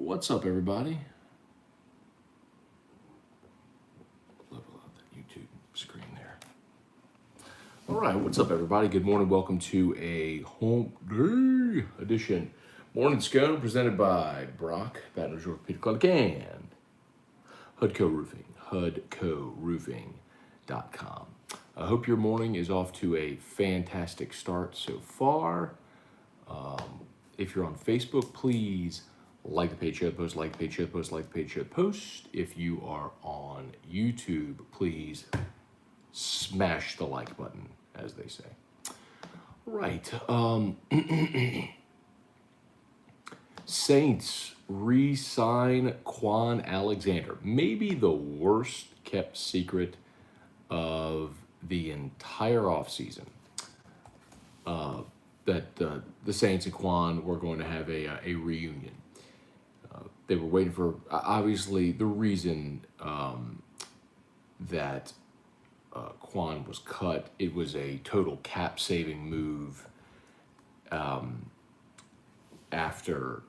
What's up, everybody? Level out that YouTube screen there. All right, what's up, everybody? Good morning. Welcome to a home day edition. Morning Scone presented by Brock, Baton Rouge, Peter Clark, and Hudco Roofing, hudcoroofing.com. I hope your morning is off to a fantastic start so far. If you're on Facebook, please like the page, share the post, like the page, share the post, like the page, share the post. If you are on YouTube, please smash the like button, as they say. Right. Saints re-sign Kwon Alexander. Maybe the worst kept secret of the entire offseason. That the Saints and Kwon were going to have a reunion. They were waiting for, obviously, the reason that Kwon was cut. It was a total cap-saving move after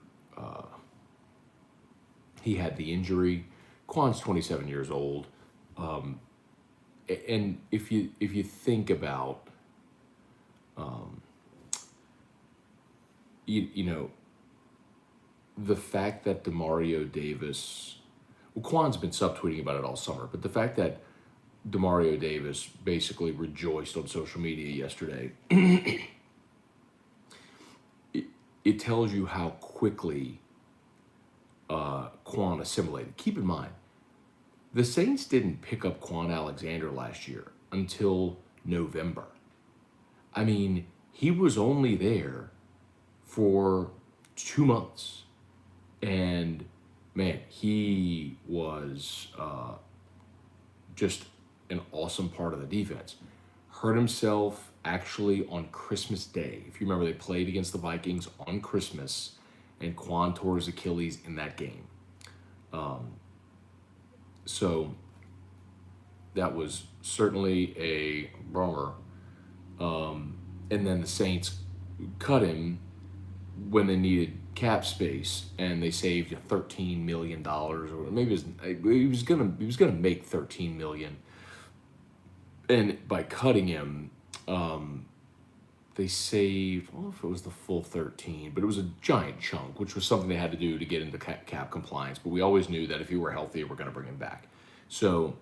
he had the injury. Kwon's 27 years old. And if you think about, you know, the fact that DeMario Davis, well, Kwon's been subtweeting about it all summer, but the fact that DeMario Davis basically rejoiced on social media yesterday, it tells you how quickly Kwon assimilated. Keep in mind, the Saints didn't pick up Kwon Alexander last year until November. I mean, he was only there for 2 months. And, man, he was just an awesome part of the defense. Hurt himself actually on Christmas Day. If you remember, they played against the Vikings on Christmas, and Kwon tore his Achilles in that game. So that was certainly a bummer. And then the Saints cut him when they needed cap space, and they saved $13 million, or maybe he was gonna make $13 million. And by cutting him, they saved, I don't know if it was the full 13, but it was a giant chunk, which was something they had to do to get into cap compliance. But we always knew that if he were healthy, we're going to bring him back. So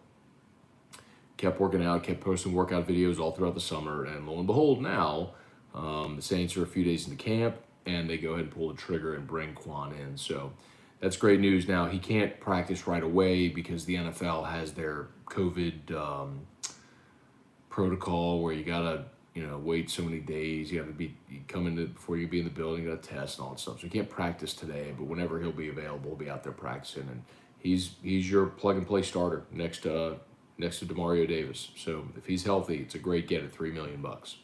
kept working out, kept posting workout videos all throughout the summer, and lo and behold, now the Saints are a few days into camp, and they go ahead and pull the trigger and bring Kwon in. So that's great news. Now, he can't practice right away because the NFL has their COVID protocol where you got to, wait so many days. You come in before you be in the building, you got to test and all that stuff. So he can't practice today, but whenever he'll be available, he'll be out there practicing. And he's your plug-and-play starter next to DeMario Davis. So if he's healthy, it's a great get at $3 million. So.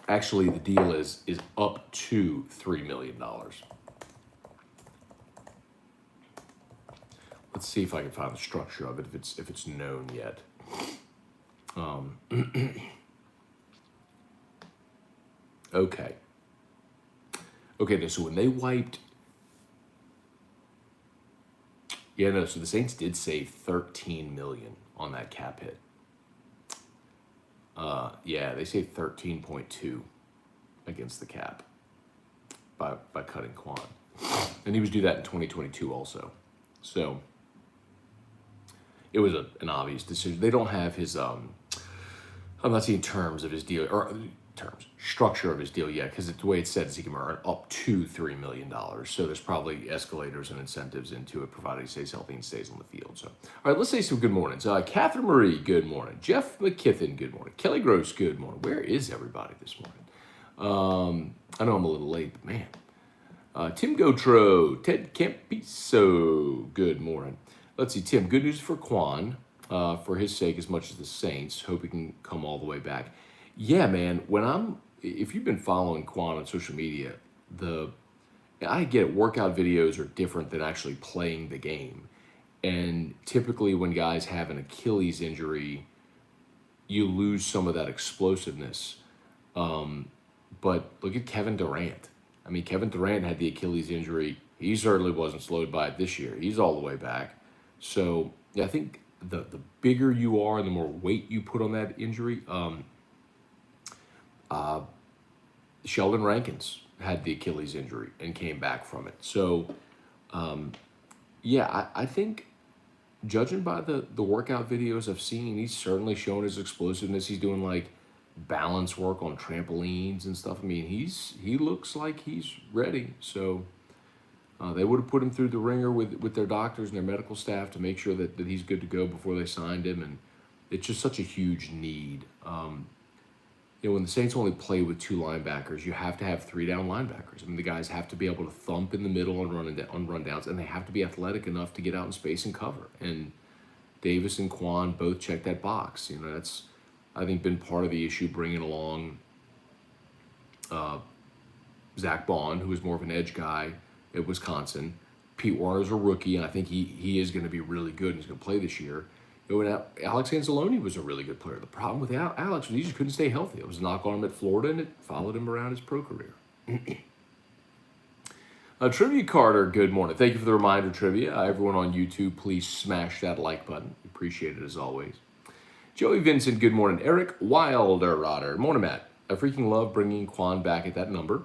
Actually, the deal is up to $3 million. Let's see if I can find the structure of it, if it's known yet. Okay. So when they wiped, so the Saints did save $13 million on that cap hit. They saved 13.2 against the cap by cutting Kwon. And he was due that in 2022 also. So it was an obvious decision. They don't have his, I'm not seeing terms of his deal, or structure of his deal yet, because the way it's said is he can earn up to $3 million. So there's probably escalators and incentives into it, provided he stays healthy and stays on the field. So, all right, let's say some good mornings. Catherine Marie, good morning. Jeff McKithen, good morning. Kelly Gross, good morning. Where is everybody this morning? I know I'm a little late, but man. Tim Gotro, Ted Campiso, good morning. Let's see, Tim, good news for Kwon, for his sake as much as the Saints. Hope he can come all the way back. Yeah, man, if you've been following Kwon on social media, I get it, workout videos are different than actually playing the game. And typically when guys have an Achilles injury, you lose some of that explosiveness. But look at Kevin Durant. I mean, Kevin Durant had the Achilles injury. He certainly wasn't slowed by it this year. He's all the way back. So yeah, I think the bigger you are and the more weight you put on that injury. Sheldon Rankins had the Achilles injury and came back from it. So yeah, I think judging by the workout videos I've seen, he's certainly shown his explosiveness. He's doing like balance work on trampolines and stuff. I mean, he looks like he's ready. So they would have put him through the ringer with their doctors and their medical staff to make sure that he's good to go before they signed him. And it's just such a huge need. When the Saints only play with 2 linebackers, you have to have 3 down linebackers. I mean, the guys have to be able to thump in the middle and on rundowns, and they have to be athletic enough to get out in space and cover. And Davis and Kwon both check that box. That's, I think, been part of the issue bringing along Zach Bond, who is more of an edge guy at Wisconsin. Pete Warner's a rookie, and I think he is going to be really good and he's going to play this year. Alex Anzalone was a really good player. The problem with Alex was he just couldn't stay healthy. It was a knock on him at Florida, and it followed him around his pro career. Trivia Carter, good morning. Thank you for the reminder, Trivia. Everyone on YouTube, please smash that like button. Appreciate it as always. Joey Vincent, good morning. Eric Wilder, morning, Matt. I freaking love bringing Kwon back at that number.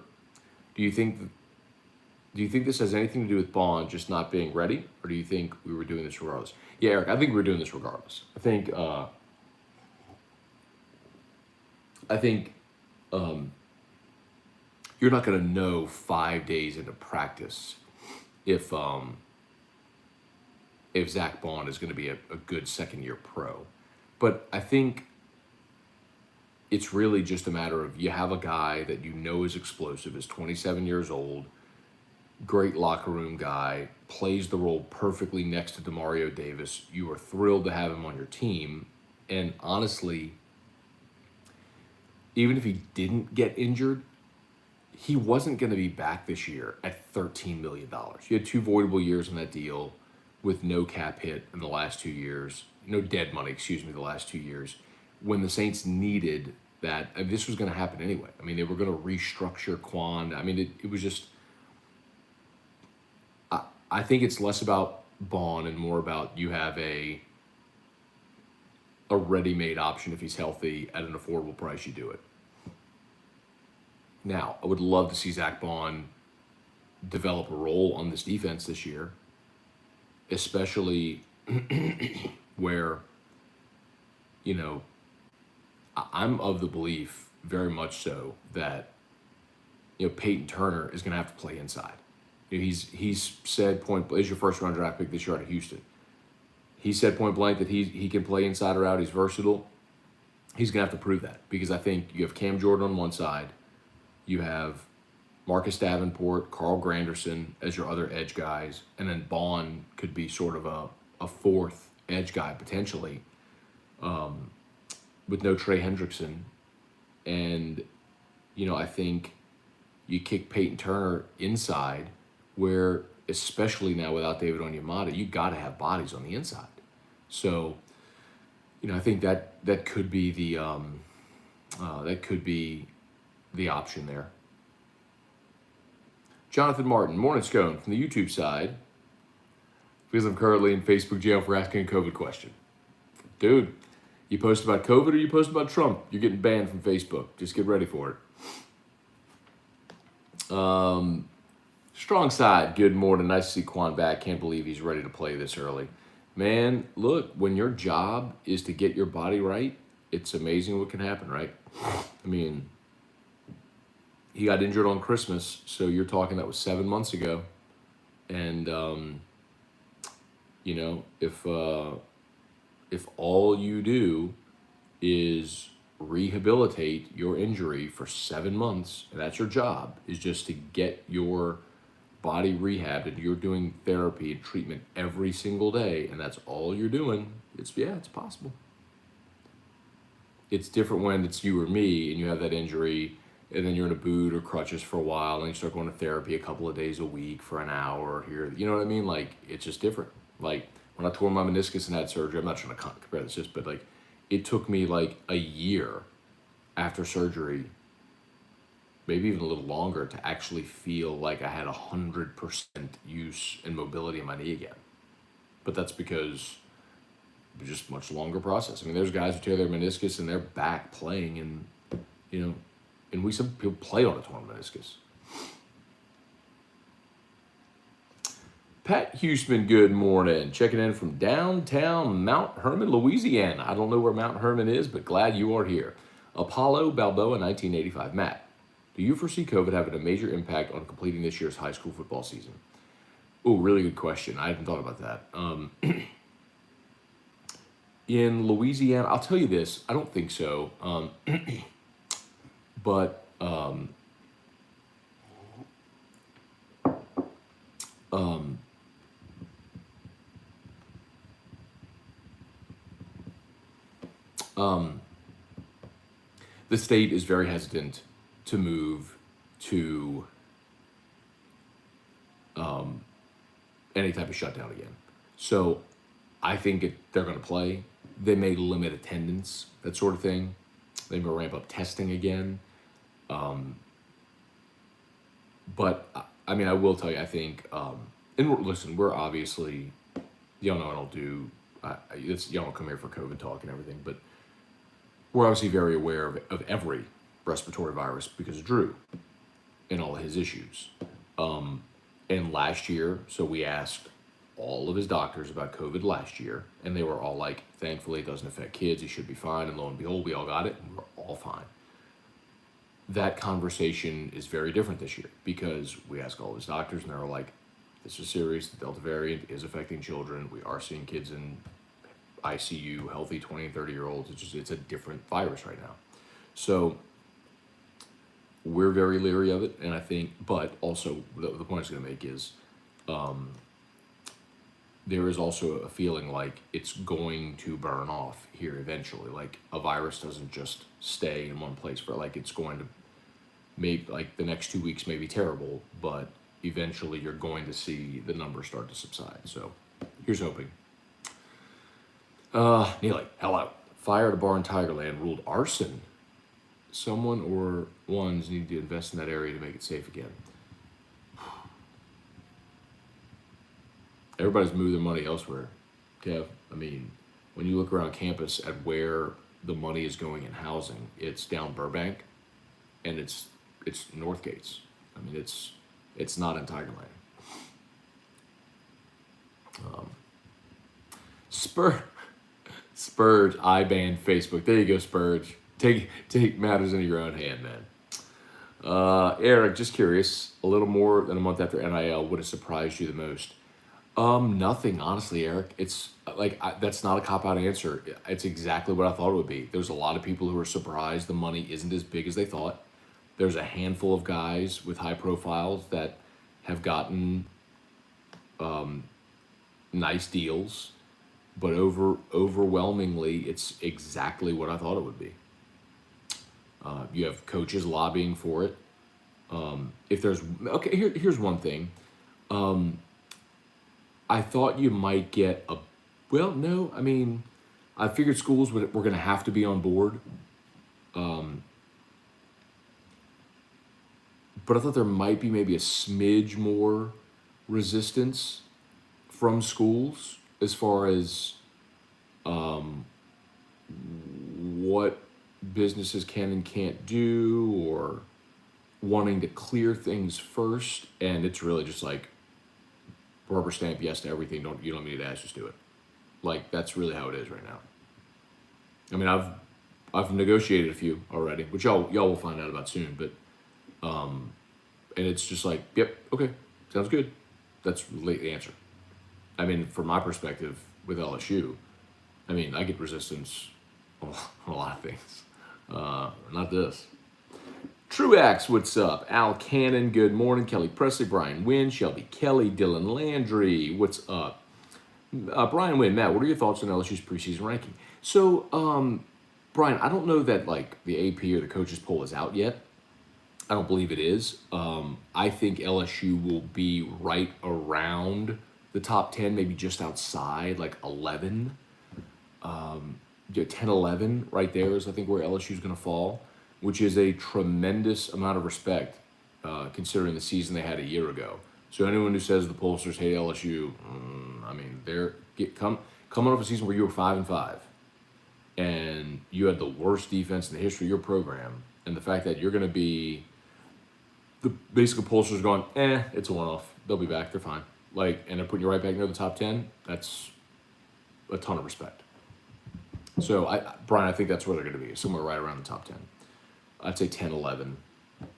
Do you think this has anything to do with Bond just not being ready, or do you think we were doing this regardless? Yeah, Eric, I think we're doing this regardless. I think you're not going to know 5 days into practice if Zach Bond is going to be a good second-year pro. But I think it's really just a matter of you have a guy that you know is explosive, is 27 years old, great locker room guy, plays the role perfectly next to Demario Davis. You are thrilled to have him on your team. And honestly, even if he didn't get injured, he wasn't going to be back this year at $13 million. You had 2 voidable years on that deal with no cap hit in the last 2 years. No dead money, the last 2 years. When the Saints needed that, and this was going to happen anyway. I mean, they were going to restructure Kwon. I mean, it was just... I think it's less about Bond and more about you have a ready-made option if he's healthy at an affordable price, you do it. Now, I would love to see Zach Bond develop a role on this defense this year, especially where, I'm of the belief, very much so, that, Peyton Turner is going to have to play inside. He's said point blank, is your first round draft pick this year out of Houston. He said point blank that he can play inside or out. He's versatile. He's going to have to prove that because I think you have Cam Jordan on one side. You have Marcus Davenport, Carl Granderson as your other edge guys. And then Bond could be sort of a fourth edge guy potentially with no Trey Hendrickson. And, I think you kick Peyton Turner inside where, especially now without David Onyemata, you got to have bodies on the inside. So, I think that could be the option there. Jonathan Martin, morning Scone from the YouTube side, because I'm currently in Facebook jail for asking a COVID question. Dude, you post about COVID or you post about Trump, you're getting banned from Facebook. Just get ready for it. Strong side, good morning. Nice to see Kwon back. Can't believe he's ready to play this early. Man, look, when your job is to get your body right, it's amazing what can happen, right? I mean, he got injured on Christmas, so you're talking that was 7 months ago. And, if all you do is rehabilitate your injury for 7 months, and that's your job, is just to get your body rehabbed, and you're doing therapy and treatment every single day, and that's all you're doing, it's possible. It's different when it's you or me, and you have that injury, and then you're in a boot or crutches for a while, and you start going to therapy a couple of days a week for an hour here. You know what I mean? Like, it's just different. Like, when I tore my meniscus and had surgery, I'm not trying to compare this, but it took me like a year after surgery maybe even a little longer to actually feel like I had 100% use and mobility in my knee again. But that's because it's just much longer process. I mean, there's guys who tear their meniscus and they're back playing, and and we some people play on a torn meniscus. Pat Huseman, good morning. Checking in from downtown Mount Hermon, Louisiana. I don't know where Mount Hermon is, but glad you are here. Apollo Balboa, 1985. Matt, do you foresee COVID having a major impact on completing this year's high school football season? Oh, really good question. I hadn't thought about that. In Louisiana, I'll tell you this. I don't think so. But the state is very hesitant to move to any type of shutdown again. So I think they're going to play. They may limit attendance, that sort of thing. They may ramp up testing again. But I mean, I will tell you, I think, and listen, we're obviously, y'all know I don't do, y'all don't come here for COVID talk and everything, but we're obviously very aware of every respiratory virus because of Drew and all of his issues. And last year, so we asked all of his doctors about COVID last year, and they were all like, thankfully it doesn't affect kids, he should be fine, and lo and behold, we all got it, and we're all fine. That conversation is very different this year because we ask all his doctors, and they're like, this is serious, the Delta variant is affecting children, we are seeing kids in ICU, healthy 20 and 30-year-olds, it's a different virus right now. So we're very leery of it, and I think, but also the point I was going to make is there is also a feeling like it's going to burn off here eventually. Like a virus doesn't just stay in one place for like it's going to maybe like the next 2 weeks may be terrible, but eventually you're going to see the numbers start to subside. So here's hoping. Neely, hello. Fire at a bar in Tigerland ruled arson. Someone or ones need to invest in that area to make it safe again. Everybody's moved their money elsewhere, Kev. I mean, when you look around campus at where the money is going in housing, it's down Burbank, and it's Northgates. I mean, it's not in Tigerland. Spurge, I banned Facebook. There you go, Spurge. Take matters into your own hand, man. Eric, just curious, a little more than a month after NIL, what has surprised you the most? Nothing, honestly, Eric. It's like, that's not a cop-out answer. It's exactly what I thought it would be. There's a lot of people who are surprised the money isn't as big as they thought. There's a handful of guys with high profiles that have gotten nice deals, but overwhelmingly, it's exactly what I thought it would be. You have coaches lobbying for it. Here's one thing. I thought you might get I figured schools were going to have to be on board. But I thought there might be maybe a smidge more resistance from schools as far as what businesses can and can't do, or wanting to clear things first. And it's really just like rubber stamp yes to everything. You don't need to ask, just do it. Like that's really how it is right now. I mean, I've negotiated a few already, which y'all will find out about soon. But and it's just like, yep, okay, sounds good. That's really the answer. I mean, from my perspective with LSU, I mean, I get resistance on a lot of things. Not this. Truax, what's up? Al Cannon, good morning. Kelly Presley, Brian Wynn, Shelby Kelly, Dylan Landry, what's up? Brian Wynn, Matt, what are your thoughts on LSU's preseason ranking? So, Brian, I don't know that like the AP or the coaches poll is out yet. I don't believe it is. I think LSU will be right around the top 10, maybe just outside, like 11. 10, 11 right there is, I think, where LSU is going to fall. which is a tremendous amount of respect considering the season they had a year ago. So anyone who says the pollsters hate LSU, I mean, coming off a season where you were 5-5, and you had the worst defense in the history of your program, and the fact that you're going to be basically pollsters going, it's a one-off. They'll be back. They're fine. And they're putting you right back near the top 10. That's a ton of respect. So, Brian, I think that's where they're going to be, somewhere right around the top 10. I'd say 10, 11,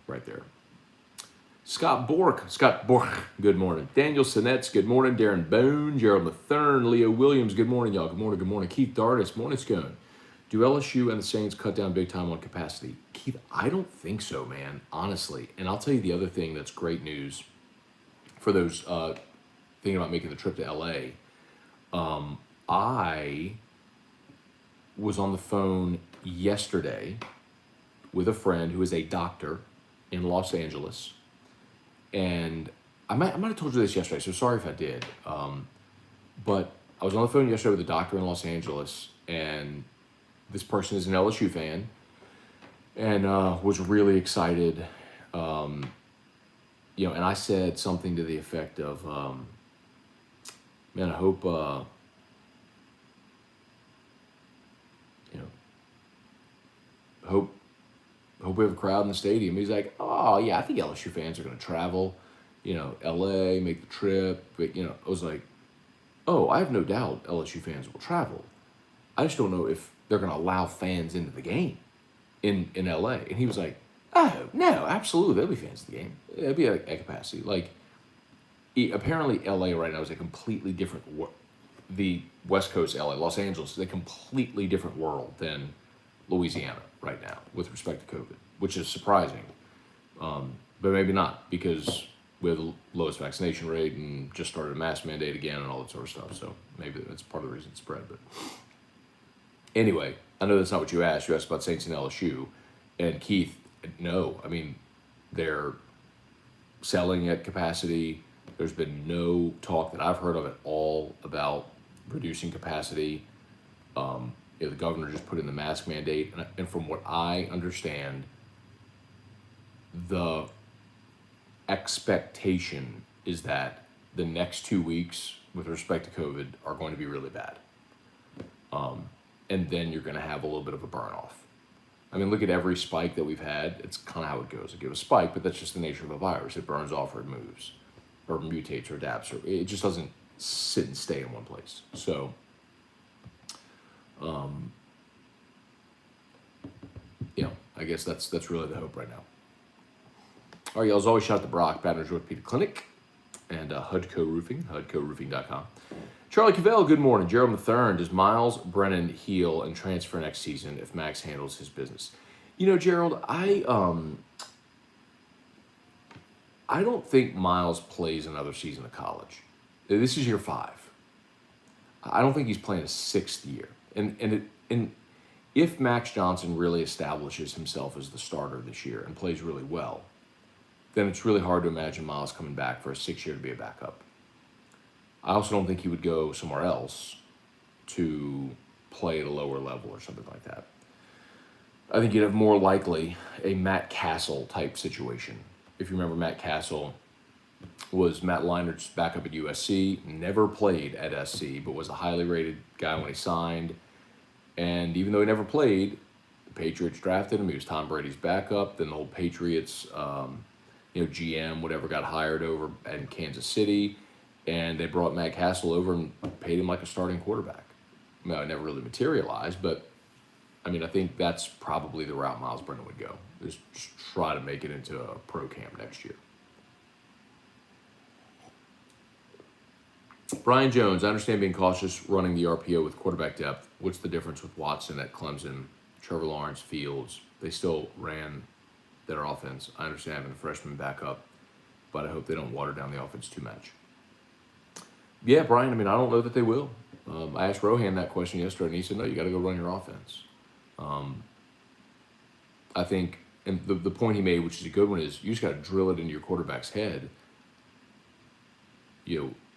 right there. Scott Bork, good morning. Daniel Sinetz, good morning. Darren Bone, Gerald Mathern, Leo Williams, good morning, y'all. Good morning. Keith Dardis, morning, Scone. Do LSU and the Saints cut down big time on capacity? Keith, I don't think so, man, honestly. And I'll tell you the other thing that's great news for those thinking about making the trip to LA. I was on the phone yesterday with a friend who is a doctor in Los Angeles. And I might have told you this yesterday, so sorry if I did. But I was on the phone yesterday with a doctor in Los Angeles, and this person is an LSU fan, and was really excited. And I said something to the effect of, man, I hope, hope we have a crowd in the stadium. He's like, oh, yeah, I think LSU fans are going to travel, LA, make the trip. But, I was like, oh, I have no doubt LSU fans will travel. I just don't know if they're going to allow fans into the game in LA. And he was like, oh, no, absolutely. There'll be fans in the game. It'll be at capacity. Apparently LA right now is a completely different, the West Coast LA, Los Angeles is a completely different world than Louisiana right now with respect to COVID, which is surprising. But maybe not, because we have the lowest vaccination rate and just started a mask mandate again and all that sort of stuff. So maybe that's part of the reason it spread. But anyway, I know that's not what you asked. You asked about Saints and LSU. And Keith, no, I mean, they're selling at capacity. There's been no talk that I've heard of at all about reducing capacity. The governor just put in the mask mandate. And from what I understand, the expectation is that the next 2 weeks with respect to COVID are going to be really bad. And then you're going to have a little bit of a burn off. I mean, look at every spike that we've had. It's kind of how it goes. It gives a spike, but that's just the nature of a virus. It burns off or it moves or mutates or adapts. Or it just doesn't sit and stay in one place. So, I guess that's really the hope right now. All right, y'all, as always, shout out to Brock, Baton Rouge Orthopedic Clinic, and Hudco Roofing, hudcoroofing.com. Charlie Cavell, good morning. Gerald Mathern, does Miles Brennan heal and transfer next season if Max handles his business? Gerald, I don't think Miles plays another season of college. This is year 5. I don't think he's playing a 6th year. And if Max Johnson really establishes himself as the starter this year and plays really well, then it's really hard to imagine Miles coming back for a 6th year to be a backup. I also don't think he would go somewhere else to play at a lower level or something like that. I think you'd have more likely a Matt Castle type situation. If you remember, Matt Castle was Matt Leinert's backup at USC, never played at SC, but was a highly rated guy when he signed. And even though he never played, the Patriots drafted him. He was Tom Brady's backup. Then the whole Patriots, GM, whatever, got hired over in Kansas City. And they brought Matt Castle over and paid him like a starting quarterback. Well, it never really materialized, but I think that's probably the route Miles Brennan would go, is just try to make it into a pro camp next year. Brian Jones, I understand being cautious running the RPO with quarterback depth. What's the difference with Watson at Clemson, Trevor Lawrence, Fields? They still ran their offense. I understand having a freshman backup, but I hope they don't water down the offense too much. Yeah, Brian, I don't know that they will. I asked Rohan that question yesterday, and he said, no, you got to go run your offense. I think, and the point he made, which is a good one, is you just got to drill it into your quarterback's head.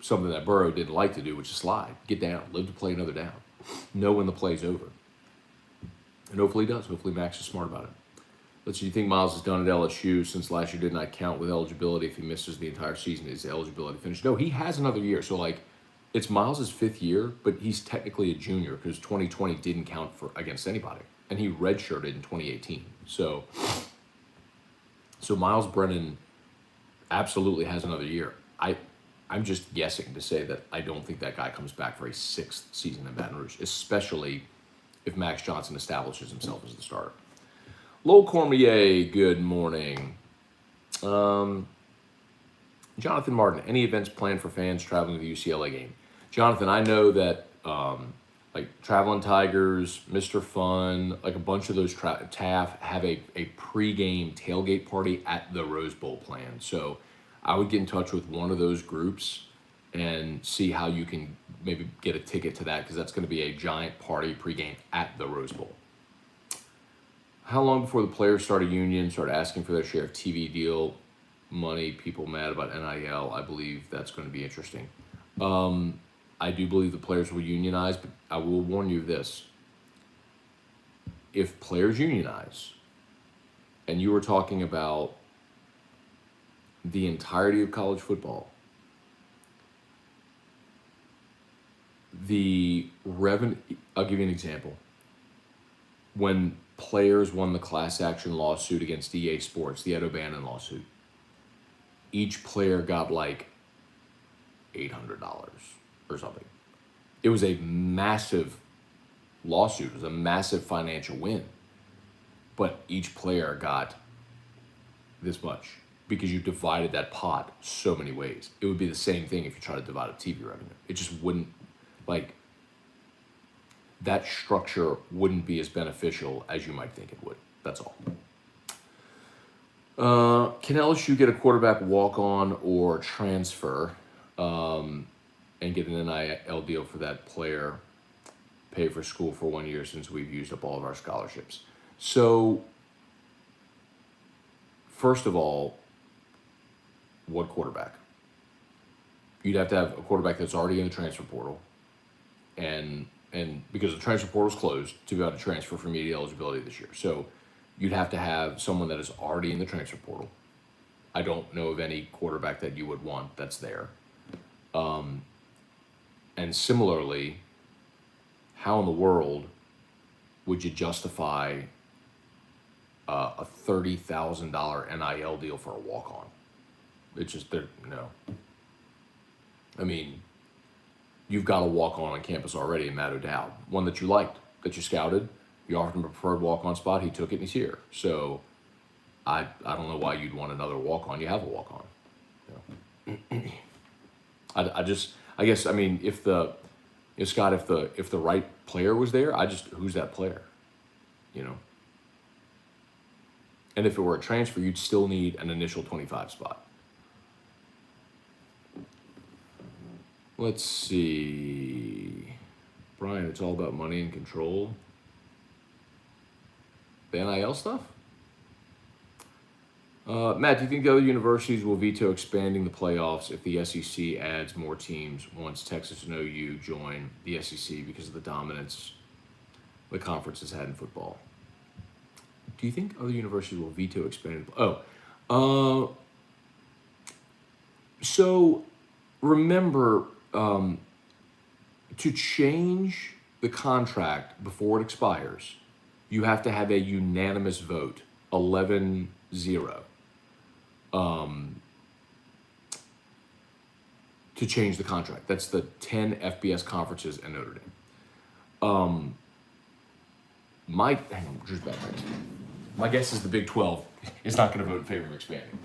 Something that Burrow didn't like to do, which is slide. Get down. Live to play another down. Know when the play's over. And hopefully he does. Hopefully Max is smart about it. Let's see, do you think Miles is done at LSU since last year did not count with eligibility? If he misses the entire season, is eligibility finished? No, he has another year. So, like, it's Miles' 5th year, but he's technically a junior because 2020 didn't count for against anybody. And he redshirted in 2018. So Miles Brennan absolutely has another year. I'm just guessing to say that I don't think that guy comes back for a 6th season in Baton Rouge, especially if Max Johnson establishes himself as the starter. Lowell Cormier, good morning. Jonathan Martin, any events planned for fans traveling to the UCLA game? Jonathan, I know that like Traveling Tigers, Mr. Fun, like a bunch of those TAF have a pregame tailgate party at the Rose Bowl planned. So I would get in touch with one of those groups and see how you can maybe get a ticket to that, because that's going to be a giant party pregame at the Rose Bowl. How long before the players start a union, start asking for their share of TV deal money, people mad about NIL? I believe that's going to be interesting. I do believe the players will unionize, but I will warn you of this. If players unionize, and you were talking about the entirety of college football, the revenue, I'll give you an example. When players won the class action lawsuit against EA Sports, the Ed O'Bannon lawsuit, each player got like $800 or something. It was a massive lawsuit. It was a massive financial win. But each player got this much because you divided that pot so many ways. It would be the same thing if you try to divide up TV revenue. It just wouldn't, like, that structure wouldn't be as beneficial as you might think it would. That's all. Can LSU get a quarterback walk-on or transfer and get an NIL deal for that player, pay for school for 1 year since we've used up all of our scholarships? So, first of all, what quarterback? You'd have to have a quarterback that's already in the transfer portal, and because the transfer portal is closed to be able to transfer for immediate eligibility this year. So you'd have to have someone that is already in the transfer portal. I don't know of any quarterback that you would want that's there. And similarly, how in the world would you justify a $30,000 NIL deal for a walk-on? It's just, no. I mean, you've got a walk-on on campus already in Matt O'Dowd, one that you liked, that you scouted. You offered him a preferred walk-on spot. He took it and he's here. So I don't know why you'd want another walk-on. You have a walk-on. You know? I guess, I mean, if the right player was there, who's that player? You know? And if it were a transfer, you'd still need an initial 25 spot. Let's see. Brian, it's all about money and control. The NIL stuff? Matt, do you think the other universities will veto expanding the playoffs if the SEC adds more teams once Texas and OU join the SEC because of the dominance the conference has had in football? Do you think other universities will veto expanding? So remember, to change the contract before it expires, you have to have a unanimous vote, 11-0. To change the contract. That's the 10 FBS conferences and Notre Dame. My guess is the Big 12 is not going to vote in favor of expanding.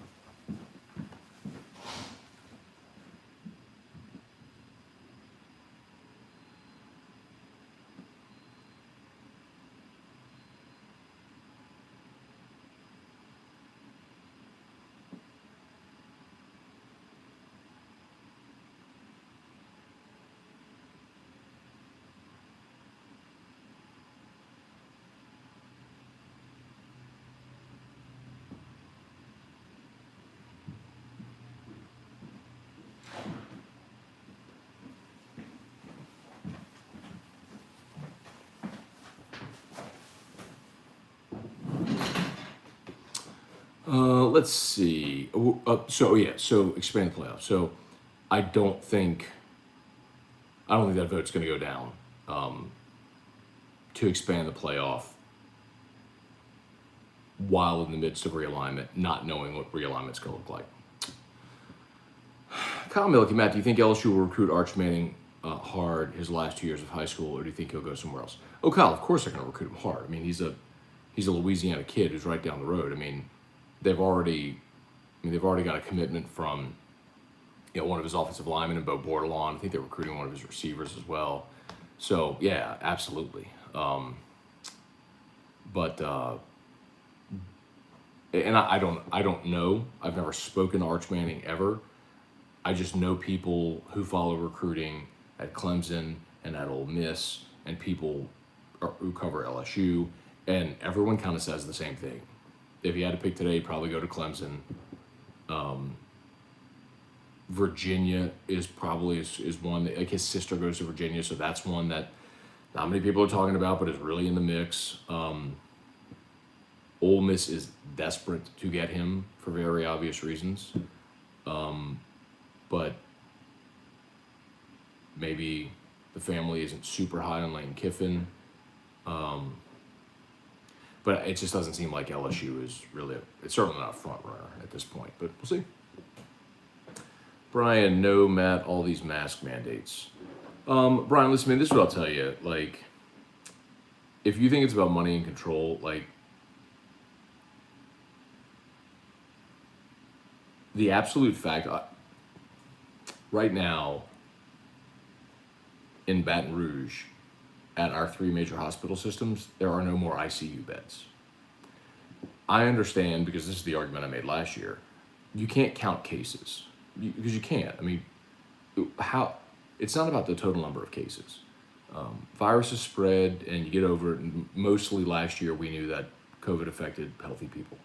Let's see. So expand the playoffs. So I don't think that vote's going to go down to expand the playoff while in the midst of realignment, not knowing what realignment's going to look like. Kyle Milliken, Matt, do you think LSU will recruit Arch Manning hard his last 2 years of high school, or do you think he'll go somewhere else? Oh, Kyle, of course they're going to recruit him hard. I mean, he's a Louisiana kid who's right down the road. I mean, they've already got a commitment from one of his offensive linemen and Bo Bordelon. I think they're recruiting one of his receivers as well. So yeah, absolutely. And I don't know. I've never spoken to Arch Manning ever. I just know people who follow recruiting at Clemson and at Ole Miss, and people who cover LSU, and everyone kind of says the same thing. If you had to pick today, probably go to Clemson. Virginia is probably is one that, like, his sister goes to Virginia, so that's one that not many people are talking about, but is really in the mix. Ole Miss is desperate to get him for very obvious reasons, but maybe the family isn't super high on Lane Kiffin. But it just doesn't seem like LSU is really, it's certainly not a front runner at this point, but we'll see. Brian, no, Matt, all these mask mandates. Brian, listen, man, this is what I'll tell you. Like, if you think it's about money and control, like, the absolute fact, right now in Baton Rouge, at our 3 major hospital systems, there are no more ICU beds. I understand, because this is the argument I made last year, you can't count cases, because you can't. I mean, it's not about the total number of cases. Viruses spread and you get over it, and mostly last year we knew that COVID affected healthy people.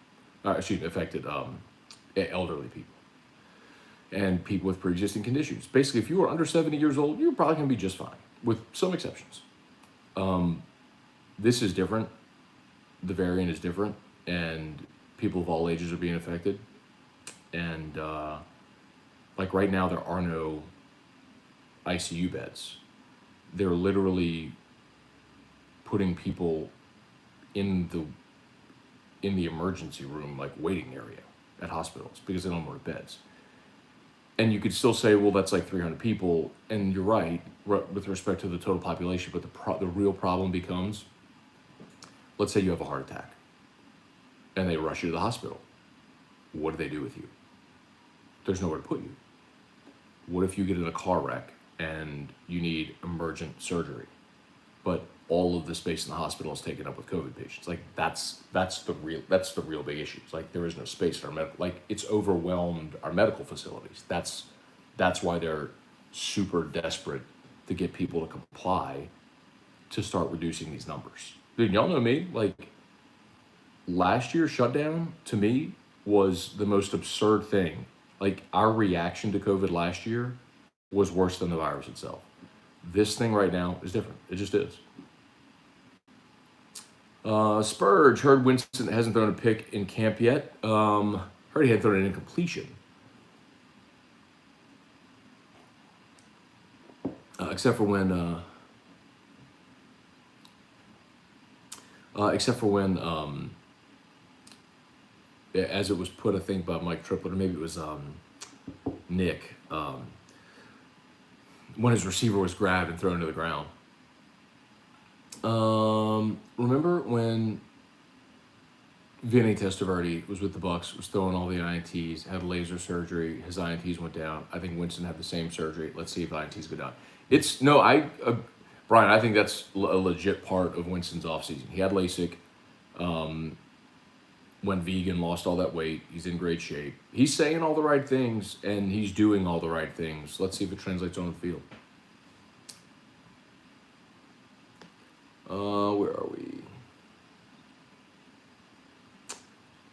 Affected elderly people and people with pre-existing conditions. Basically, if you were under 70 years old, you're probably going to be just fine, with some exceptions. This is different. The variant is different, and people of all ages are being affected. And like right now, there are no ICU beds. They're literally putting people in the emergency room, like waiting area at hospitals, because they don't have more beds. And you could still say, well, that's like 300 people, and you're right with respect to the total population, but the real problem becomes, let's say you have a heart attack, and they rush you to the hospital. What do they do with you? There's nowhere to put you. What if you get in a car wreck and you need emergent surgery, but all of the space in the hospital is taken up with COVID patients? Like, that's the real big issue. It's like there is no space in our it's overwhelmed our medical facilities. That's why they're super desperate to get people to comply to start reducing these numbers. Dude, y'all know me. Like, last year's shutdown to me was the most absurd thing. Like, our reaction to COVID last year was worse than the virus itself. This thing right now is different. It just is. Spurge, heard Winston hasn't thrown a pick in camp yet. Heard he had thrown an incompletion. Except for when as it was put, I think, by Mike Triplett, or maybe it was Nick, when his receiver was grabbed and thrown to the ground. Remember when Vinny Testaverde was with the Bucs, was throwing all the INTs, had laser surgery, his INTs went down. I think Winston had the same surgery. Let's see if INTs go down. Brian, I think that's a legit part of Winston's offseason. He had LASIK. When vegan, lost all that weight. He's in great shape. He's saying all the right things, and he's doing all the right things. Let's see if it translates on the field. Where are we?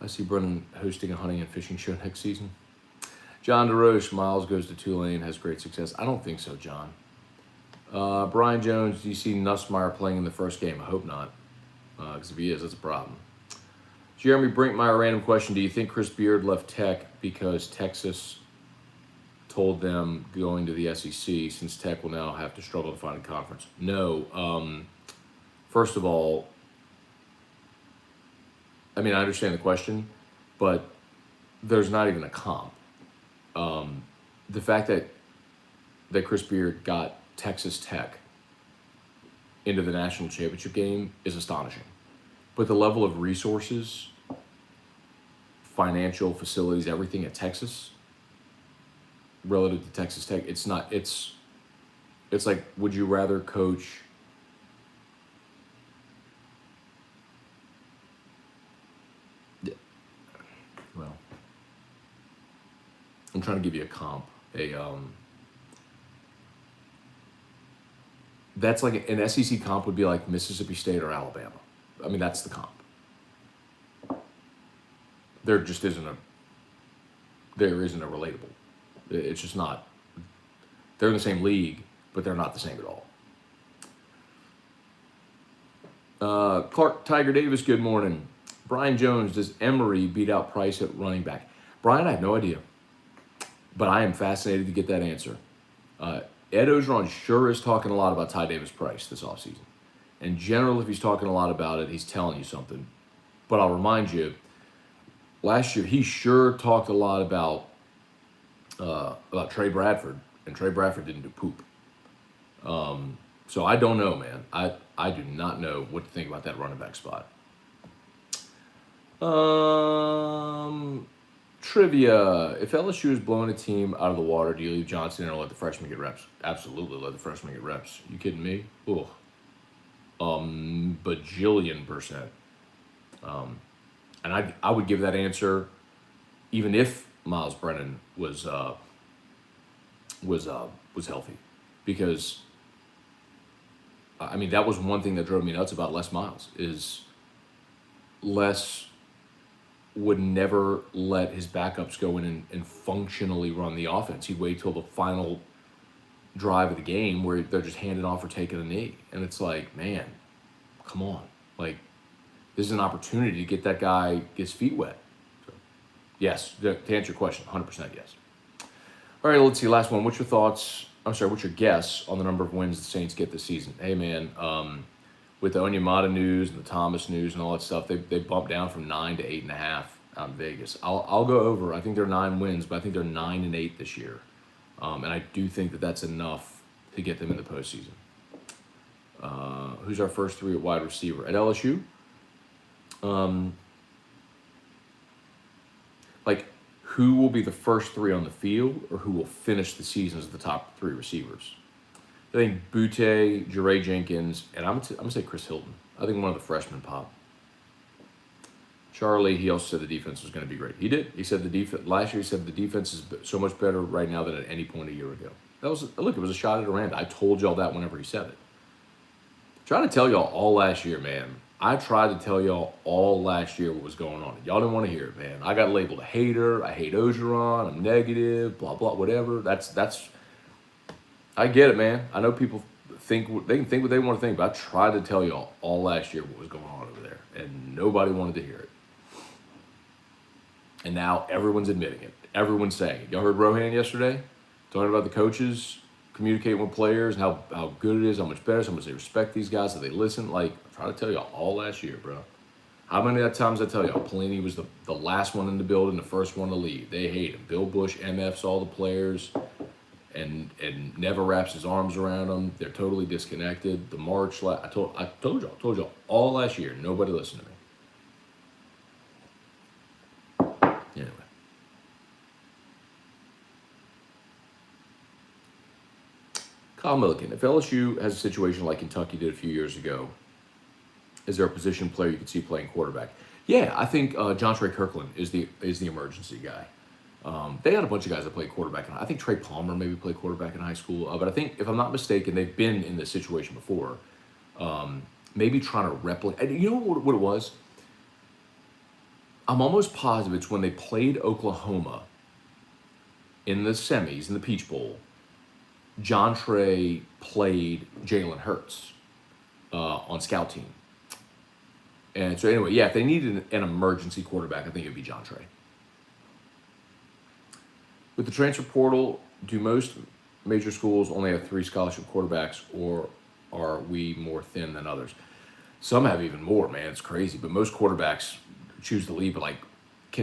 I see Brennan hosting a hunting and fishing show next season. John DeRoche, Miles goes to Tulane, has great success. I don't think so, John. Brian Jones, do you see Nussmeier playing in the first game? I hope not, because if he is, that's a problem. Jeremy Brinkmeyer, random question. Do you think Chris Beard left Tech because Texas told them going to the SEC, since Tech will now have to struggle to find a conference? No. First of all, I mean, I understand the question, but there's not even a comp. The fact that Chris Beard got Texas Tech into the national championship game is astonishing. But the level of resources, financial facilities, everything at Texas relative to Texas Tech, it's like, would you rather coach well, I'm trying to give you a comp. That's like an SEC comp would be like Mississippi State or Alabama. I mean, that's the comp. There just isn't a relatable. It's just not. They're in the same league, but they're not the same at all. Clark Tiger Davis, good morning. Brian Jones, does Emory beat out Price at running back? Brian, I have no idea, but I am fascinated to get that answer. Ed Ogeron sure is talking a lot about Ty Davis Price this offseason. In general, if he's talking a lot about it, he's telling you something. But I'll remind you, last year he sure talked a lot about Trey Bradford, and Trey Bradford didn't do poop. So I don't know, man. I do not know what to think about that running back spot. Trivia. If LSU is blowing a team out of the water, do you leave Johnson in or let the freshman get reps? Absolutely let the freshman get reps. You kidding me? Ugh. Bajillion%. And I would give that answer even if Miles Brennan was healthy, because I mean, that was one thing that drove me nuts about Les Miles, is Les would never let his backups go in and functionally run the offense. He'd wait till the final drive of the game where they're just handing off or taking a knee. And it's like, man, come on. Like, this is an opportunity to get that guy his feet wet. So, yes, to answer your question, 100% yes. All right, let's see, last one. What's your guess on the number of wins the Saints get this season? Hey, man, with the Onyemata news and the Thomas news and all that stuff, they bumped down from 9 to 8.5 out in Vegas. I'll go over. I think they're 9 wins, but I think they're 9-8 this year. And I do think that that's enough to get them in the postseason. Who's our first 3 at wide receiver? At LSU? Who will be the first 3 on the field, or who will finish the season as the top 3 receivers? I think Butte, Jere Jenkins, and I'm gonna say Chris Hilton. I think one of the freshmen pop. Charlie, he also said the defense was going to be great. He did. He said the defense last year. He said the defense is so much better right now than at any point a year ago. It was a shot at Aranda. I told y'all that whenever he said it. Trying to tell y'all all last year, man. I tried to tell y'all all last year what was going on. Y'all didn't want to hear it, man. I got labeled a hater. I hate Ogeron. I'm negative. Blah blah. Whatever. That's. I get it, man. I know people they can think what they want to think, but I tried to tell y'all all last year what was going on over there, and nobody wanted to hear it. And now everyone's admitting it. Everyone's saying it. Y'all heard Rohan yesterday talking about the coaches communicating with players and how good it is, how much better, how much they respect these guys, how they listen. Like, I tried to tell y'all all last year, bro. How many times I tell y'all, Pelini was the last one in the building, the first one to leave. They hate him. Bill Bush MFs all the players and never wraps his arms around them. They're totally disconnected. The March, I told y'all all last year. Nobody listened to me. Anyway. Kyle Milliken, if LSU has a situation like Kentucky did a few years ago, is there a position player you could see playing quarterback? Yeah, I think John Trey Kirkland is the emergency guy. They had a bunch of guys that played quarterback. I think Trey Palmer maybe played quarterback in high school. But I think, if I'm not mistaken, they've been in this situation before. Maybe trying to replicate. You know what it was? I'm almost positive it's when they played Oklahoma in the semis, in the Peach Bowl. John Trey played Jalen Hurts on scout team. And so anyway, yeah, if they needed an emergency quarterback, I think it would be John Trey. With the transfer portal, do most major schools only have 3 scholarship quarterbacks, or are we more thin than others? Some have even more, man. It's crazy. But most quarterbacks choose to leave. But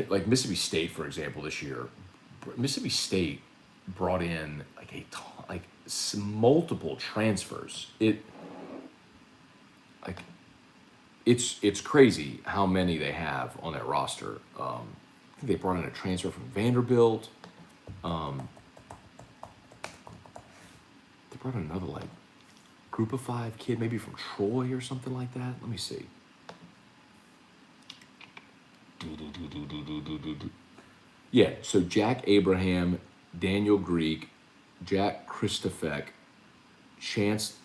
like Mississippi State, for example, this year, Mississippi State brought in multiple transfers. It's crazy how many they have on that roster. I think they brought in a transfer from Vanderbilt. They brought in another group of 5 kid, maybe from Troy or something like that. Let me see. Yeah, so Jack Abraham, Daniel Greek, Jack Christofek, Chance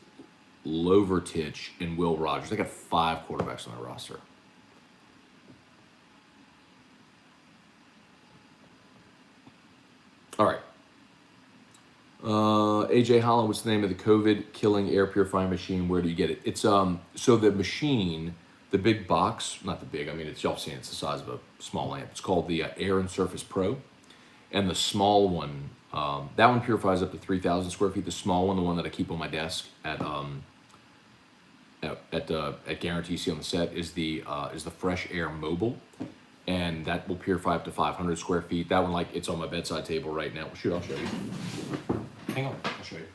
Lovertich, and Will Rogers. They got 5 quarterbacks on their roster. All right. AJ Holland, what's the name of the COVID killing air purifying machine? Where do you get it? It's so the machine, the big box, not the big, I mean, it's, y'all seen it's the size of a small lamp. It's called the Air and Surface Pro. And the small one, that one purifies up to 3,000 square feet. The small one, the one that I keep on my desk at Guarantee, you see on the set, is the Fresh Air Mobile. And that will purify up to 500 square feet. That one, it's on my bedside table right now. Shoot, I'll show you. Hang on, I'll show you.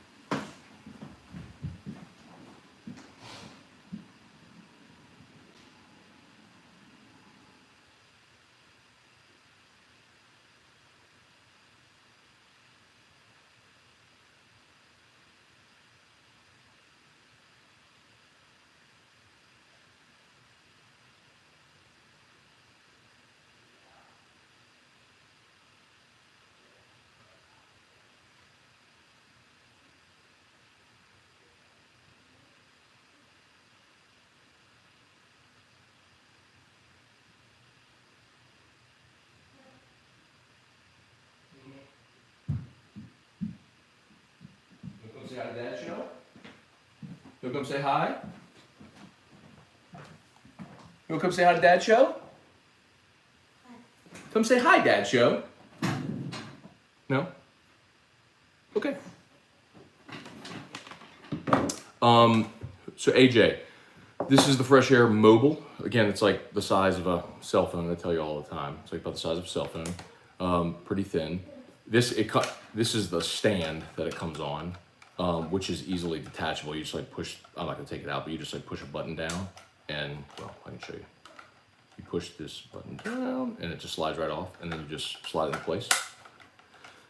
Say hi to Dad Show. You'll come say hi. You'll come say hi to Dad Show. Come say hi, Dad Show. No. Okay. So AJ, this is the Fresh Air Mobile. Again, it's like the size of a cell phone. I tell you all the time. It's like about the size of a cell phone. Pretty thin. This is the stand that it comes on. Which is easily detachable. You just push, I'm not gonna take it out, but you just push a button down and, well, I can show you. You push this button down and it just slides right off, and then you just slide it in place.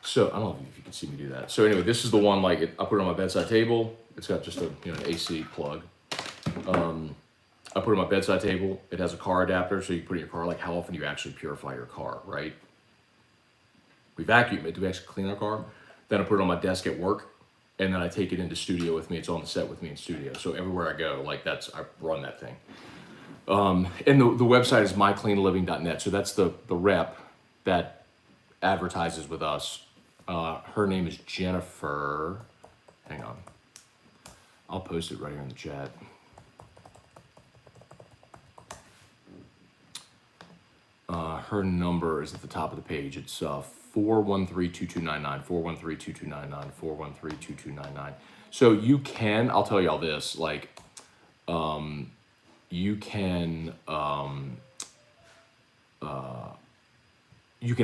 So, I don't know if you can see me do that. So anyway, this is the one, I put it on my bedside table. It's got just an AC plug. I put it on my bedside table. It has a car adapter, so you put it in your car, how often do you actually purify your car, right? We vacuum it, do we actually clean our car? Then I put it on my desk at work. And then I take it into studio with me. It's on the set with me in studio. So everywhere I go, I run that thing. And the website is MyCleanLiving.net. So that's the rep that advertises with us. Her name is Jennifer. Hang on. I'll post it right here in the chat. Her number is at the top of the page. It's 413-2299, 413-2299, 413-2299. So you can, I'll tell y'all this, you can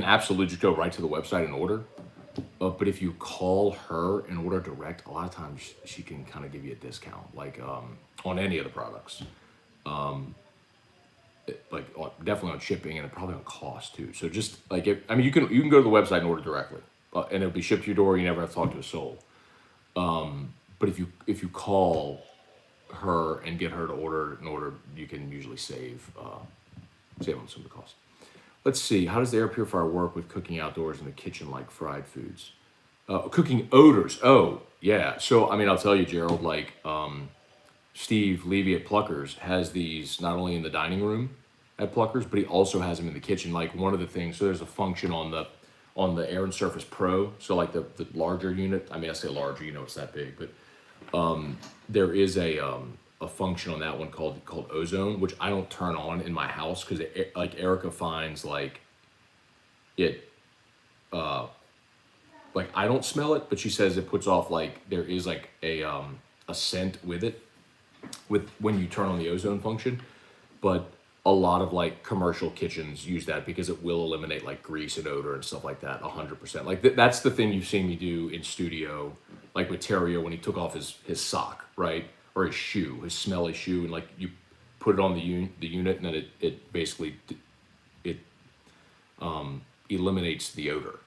absolutely just go right to the website and order. But if you call her and order direct, a lot of times she can kind of give you a discount, on any of the products. Definitely on shipping and probably on cost too. So just you can go to the website and order directly, and it'll be shipped to your door. You never have to talk to a soul. But if you call her and get her to order, you can usually save on some of the cost. Let's see. How does the air purifier work with cooking outdoors in the kitchen, like fried foods? Cooking odors. Oh yeah. So I'll tell you, Gerald. Steve Levy at Pluckers has these not only in the dining room at Pluckers, but he also has them in the kitchen. One of the things, so there's a function on the Air and Surface Pro. So the larger unit, I say larger, it's that big, but there is a a function on that one called ozone, which I don't turn on in my house because like Erica finds like it like I don't smell it, but she says it puts off like there is like a scent with it with when you turn on the ozone function. But a lot of like commercial kitchens use that because it will eliminate like grease and odor and stuff like that 100%. Like that's the thing you've seen me do in studio, like with Terrio when he took off his sock, right? Or his shoe, his smelly shoe, and like you put it on the unit and then it basically it eliminates the odor.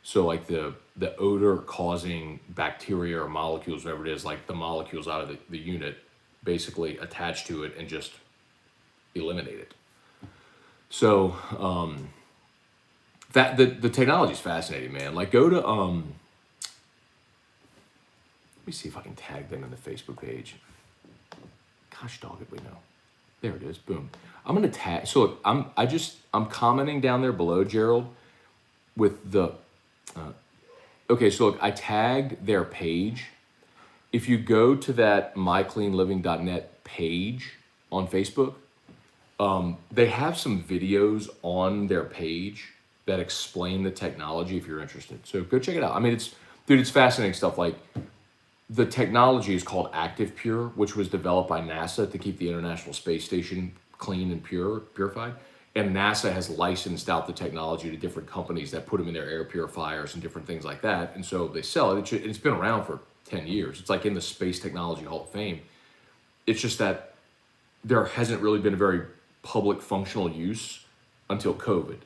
So like the odor causing bacteria or molecules, whatever it is, like the molecules out of the unit basically attach to it and just eliminate it. So that the technology is fascinating, man. Like go to let me see if I can tag them in the Facebook page. Gosh dog it, we know. There it is. Boom. I'm gonna tag. So look, I'm commenting down there below, Gerald, with the. Okay, so look, I tagged their page. If you go to that MyCleanLiving.net page on Facebook, they have some videos on their page that explain the technology if you're interested. So go check it out. I mean, it's fascinating stuff. Like the technology is called Active Pure, which was developed by NASA to keep the International Space Station clean and purified. And NASA has licensed out the technology to different companies that put them in their air purifiers and different things like that. And so they sell it. It's been around for 10 years. It's like in the Space Technology Hall of Fame. It's just that there hasn't really been a very public functional use until COVID,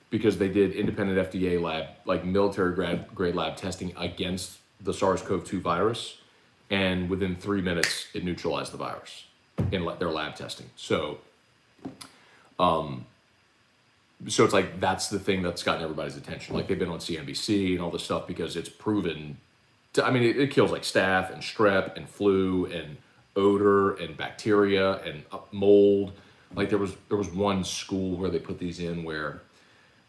because they did independent FDA lab, like military grade lab testing against the SARS-CoV-2 virus. And within 3 minutes, it neutralized the virus in their lab testing. So it's like that's the thing that's gotten everybody's attention. Like they've been on CNBC and all this stuff because it's proven I mean, it kills like staph and strep and flu and odor and bacteria and mold. Like there was one school where they put these in where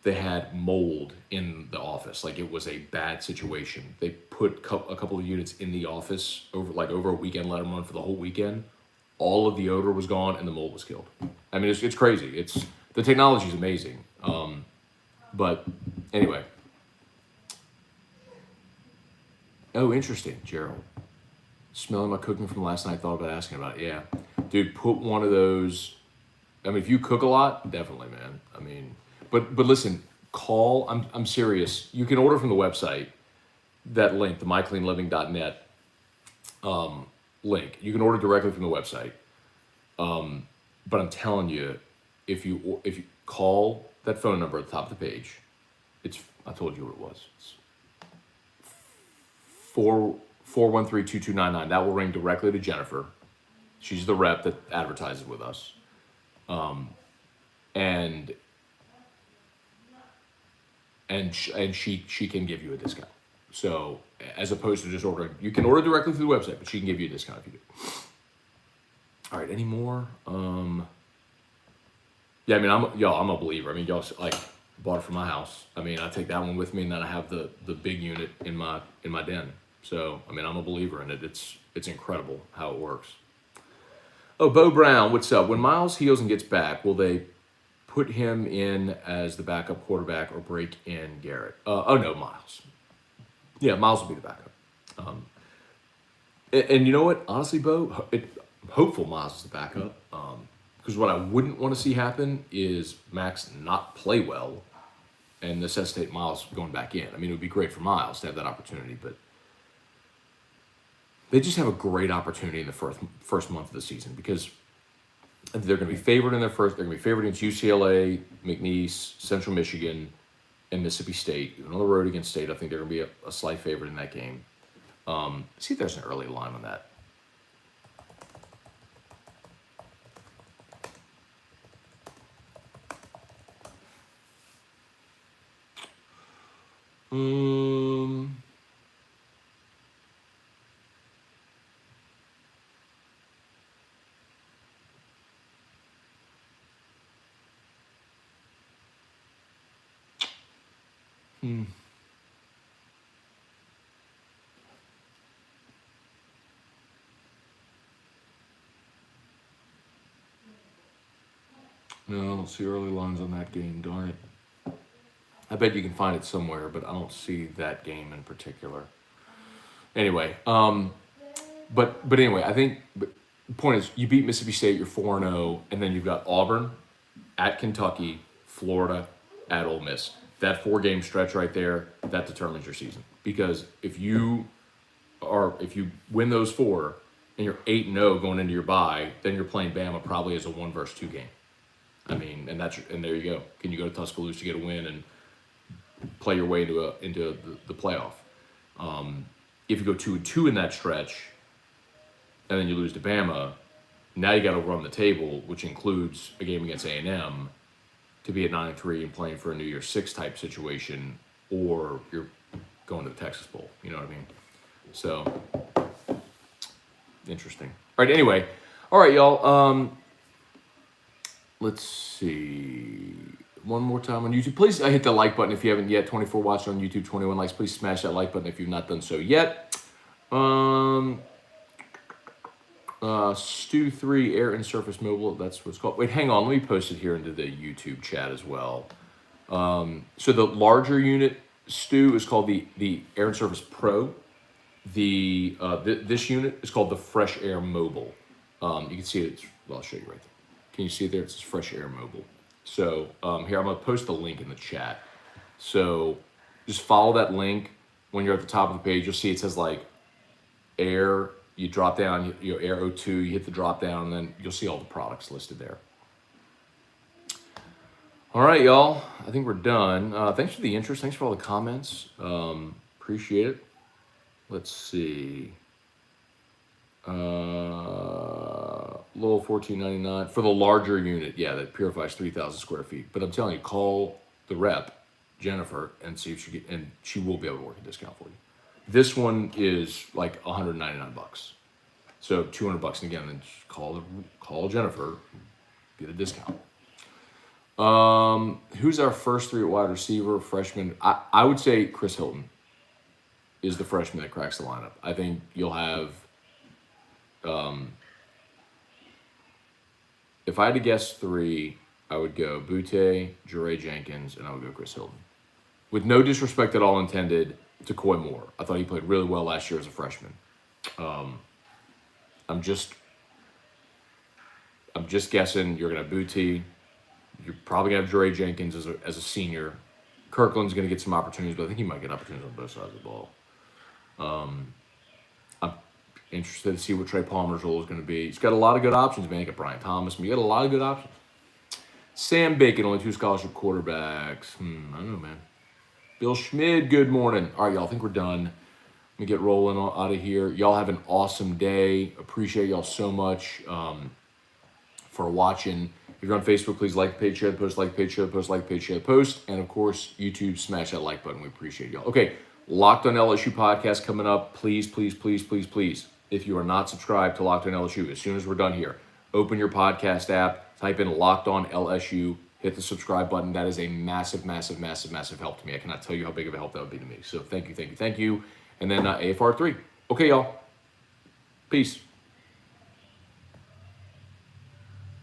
they had mold in the office. Like it was a bad situation. They put a couple of units in the office over a weekend, let them run for the whole weekend. All of the odor was gone and the mold was killed. I mean, it's crazy. The technology is amazing. But anyway. Oh, interesting, Gerald. Smelling my cooking from last night, thought about asking about it. Yeah. Dude, put one of those. I mean, if you cook a lot, definitely, man. I mean, but listen, I'm serious. You can order from the website, that link, the mycleanliving.net link. You can order directly from the website. But I'm telling you, if you call that phone number at the top of the page, I told you what it was. It's 413-2299. That will ring directly to Jennifer. She's the rep that advertises with us. And she can give you a discount. So as opposed to just ordering, you can order directly through the website, but she can give you a discount if you do. All right, any more? Yeah, I mean, I'm a believer. I mean, y'all like bought it from my house. I mean, I take that one with me, and then I have the big unit in my den. So I mean, I'm a believer in it. It's incredible how it works. Oh, Bo Brown, what's up? When Miles heals and gets back, will they put him in as the backup quarterback or break in Garrett? Oh no, Miles. Yeah, Miles will be the backup. And you know what? Honestly, Bo, I'm hopeful Miles is the backup. Because what I wouldn't want to see happen is Max not play well and necessitate Miles going back in. I mean, it would be great for Miles to have that opportunity, but they just have a great opportunity in the first month of the season because they're going to be favored in their first. They're going to be favored against UCLA, McNeese, Central Michigan, and Mississippi State. Even on the road against State, I think they're going to be a slight favorite in that game. See if there's an early line on that. No, I don't see early lines on that game, darn it. I bet you can find it somewhere, but I don't see that game in particular. Anyway, but anyway, I think the point is you beat Mississippi State, you're 4-0, and then you've got Auburn, at Kentucky, Florida, at Ole Miss. That 4-game stretch right there, that determines your season. Because if you win those 4 and you're 8-0 going into your bye, then you're playing Bama probably as a 1 versus 2 game. I mean, and there you go. Can you go to Tuscaloosa to get a win and play your way into the playoff? If you go 2-2 in that stretch, and then you lose to Bama, now you got to run the table, which includes a game against A&M, to be at 9-3 and playing for a New Year's Six type situation, or you're going to the Texas Bowl. You know what I mean? So interesting. All right. Anyway, all right, y'all. Let's see. One more time on YouTube. Please hit the like button if you haven't yet. 24 watching on YouTube, 21 likes. Please smash that like button if you've not done so yet. Stu 3 Air and Surface Mobile. That's what it's called. Wait, hang on. Let me post it here into the YouTube chat as well. So the larger unit, Stu, is called the Air and Surface Pro. This unit is called the Fresh Air Mobile. You can see it. Well, I'll show you right there. Can you see it there? It says Fresh Air Mobile. So here, I'm going to post the link in the chat. So just follow that link. When you're at the top of the page, you'll see it says like Air. You drop down, your Air O2, you hit the drop down, and then you'll see all the products listed there. All right, y'all. I think we're done. Thanks for the interest. Thanks for all the comments. Appreciate it. Let's see. Low $14.99 for the larger unit. Yeah, that purifies 3,000 square feet. But I'm telling you, call the rep, Jennifer, and see if she will be able to work a discount for you. This one is like $199. So $200, and again, then just call Jennifer, get a discount. Who's our first 3 at wide receiver? Freshman. I would say Chris Hilton is the freshman that cracks the lineup. I think you'll have, if I had to guess 3, I would go Butte, Jure Jenkins, and I would go Chris Hilton. With no disrespect at all intended to Coy Moore. I thought he played really well last year as a freshman. I'm just guessing you're going to have Butte. You're probably going to have Jure Jenkins as a senior. Kirkland's going to get some opportunities, but I think he might get opportunities on both sides of the ball. I'm interested to see what Trey Palmer's role is going to be. He's got a lot of good options, man. You got Brian Thomas. You got a lot of good options. Sam Bacon, only 2 scholarship quarterbacks. I don't know, man. Bill Schmid, good morning. All right, y'all, I think we're done. Let me get rolling out of here. Y'all have an awesome day. Appreciate y'all so much for watching. If you're on Facebook, please like the page, share the post, like the page, share the post, like the page, share the post. And, of course, YouTube, smash that like button. We appreciate y'all. Okay, Locked on LSU podcast coming up. Please, please, please, please, please, if you are not subscribed to Locked on LSU, as soon as we're done here, open your podcast app, type in Locked on LSU, hit the subscribe button. That is a massive, massive, massive, massive help to me. I cannot tell you how big of a help that would be to me. So thank you, thank you, thank you. And then AFR3. Okay, y'all. Peace.